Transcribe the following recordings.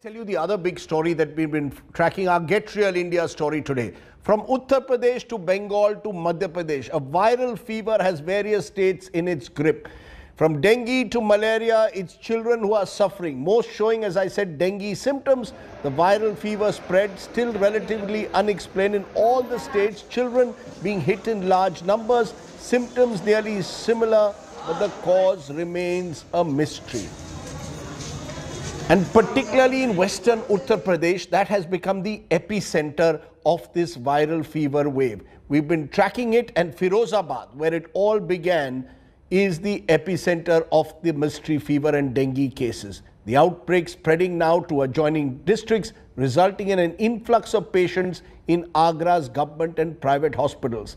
Tell you the other big story that we've been tracking, our Get Real India story today. From Uttar Pradesh to Bengal to Madhya Pradesh, a viral fever has various states in its grip. From dengue to malaria, it's children who are suffering, most showing, as I said, dengue symptoms. The viral fever spread still relatively unexplained in all the states, children being hit in large numbers, symptoms nearly similar, but the cause remains a mystery. And particularly in western Uttar Pradesh, that has become the epicenter of this viral fever wave. We've been tracking it, and Firozabad, where it all began, is the epicenter of the mystery fever and dengue cases. The outbreak spreading now to adjoining districts, resulting in an influx of patients in Agra's government and private hospitals.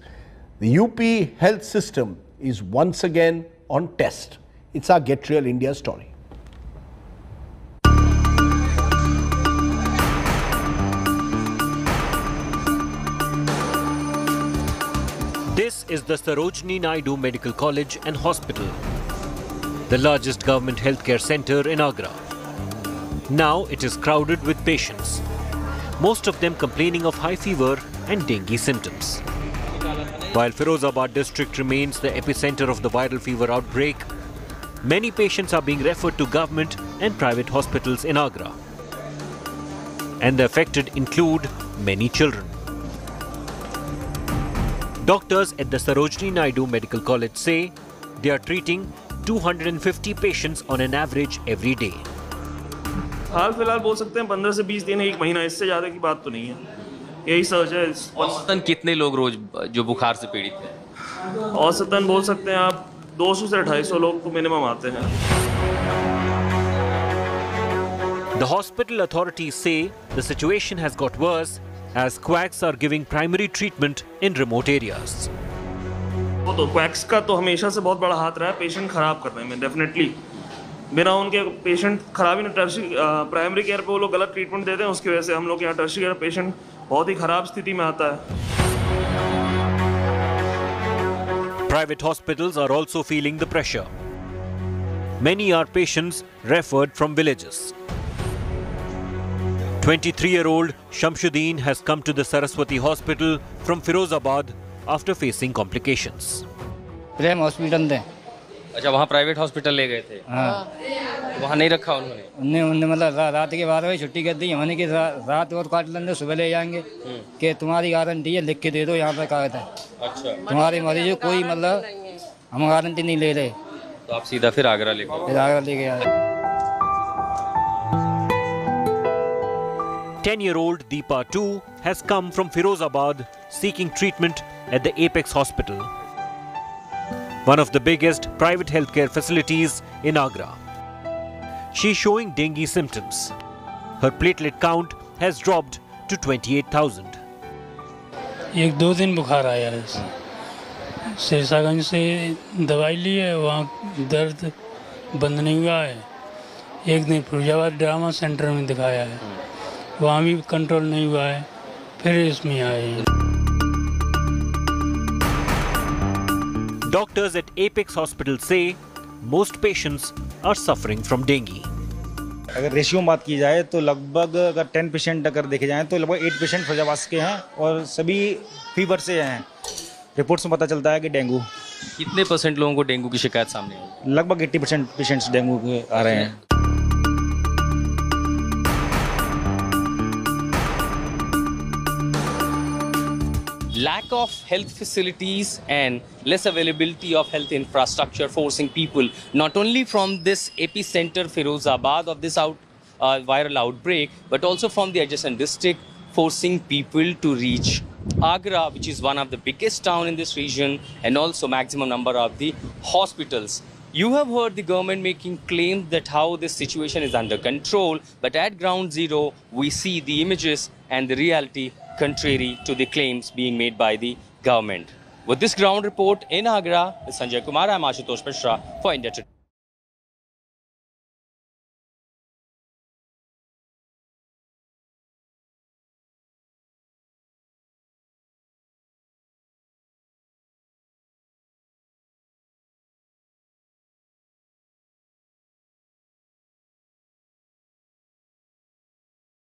The UP health system is once again on test. It's our Get Real India story. This is the Sarojini Naidu Medical College and Hospital, the largest government healthcare centre in Agra. Now it is crowded with patients, most of them complaining of high fever and dengue symptoms. While Firozabad district remains the epicenter of the viral fever outbreak, many patients are being referred to government and private hospitals in Agra. And the affected include many children. Doctors at the Sarojini Naidu Medical College say they are treating 250 patients on an average every day. हाल फिलहाल बोल सकते हैं 15 से 20 दिन एक महीना, इससे ज़्यादा की बात तो नहीं है। यही सर्च है। औसतन कितने लोग रोज जो बुखार से पीड़ित हैं? औसतन बोल सकते हैं आप 200 से 250 लोग तो मिनिमम आते हैं। The hospital authorities say the situation has got worse as quacks are giving primary treatment in remote areas. वो तो क्वैक्स का तो हमेशा से बहुत बड़ा हाथ रहा है पेशेंट खराब करने में, डेफिनेटली। बिना उनके पेशेंट खराब ही ना, प्राइमरी केयर पे वो लोग गलत ट्रीटमेंट देते हैं, उसकी वजह से हम लोग यहाँ टर्शियरी केयर पेशेंट बहुत ही खराब स्थिति में आता है। Private hospitals are also feeling the pressure. Many are patients referred from villages. 23-year-old Shamshuddin has come to the Saraswati Hospital from Firozabad after facing complications. Prem hospital थे। अच्छा, वहाँ private hospital ले गए थे? हाँ। वहाँ नहीं रखा उन्होंने? उन्होंने मतलब रात के 12 बजे छुट्टी कर दी, हमने कि रात और काट लेंगे, सुबह ले जाएंगे कि तुम्हारी गारंटी है, लिख के दे दो यहाँ पे कागज है। अच्छा। तुम्हारे मरीज कोई मतलब हम गारंटी नहीं ले रहे। तो आप सीधा फिर आगरा ले गए? फिर आगरा ले गए। 10-year-old Deepa too has come from Firozabad seeking treatment at the Apex Hospital, one of the biggest private healthcare facilities in Agra. She is showing dengue symptoms. Her platelet count has dropped to 28,000. एक दो दिन बुखार आया है, शेरशाहगंज से दवाई ली है, वहाँ दर्द बंद नहीं हुआ है। एक दिन फिरोजाबाद ड्रामा सेंटर में दिखाया है, वहाँ भी कंट्रोल नहीं हुआ है, फिर इसमें आए हैं। Doctors at Apex Hospital say most patients are suffering from dengue. अगर रेशियो में बात की जाए तो लगभग अगर 10 पेशेंट अगर देखे जाएं तो लगभग 8 पेशेंट फिरोजाबाद के हैं और सभी फीवर से हैं। रिपोर्ट्स में पता चलता है कि डेंगू। कितने परसेंट लोगों को डेंगू की शिकायत सामने आई? लगभग 80% पेशेंट्स डेंगू के आ रहे हैं। Lack of health facilities and less availability of health infrastructure forcing people not only from this epicenter Firozabad of this viral outbreak, but also from the adjacent district, forcing people to reach Agra, which is one of the biggest town in this region, and also maximum number of the hospitals. You have heard the government making claims that how this situation is under control, but at ground zero, we see the images and the reality contrary to the claims being made by the government. With this ground report in Agra, with Sanjay Kumar, I am Ashutosh Mishra for India Today.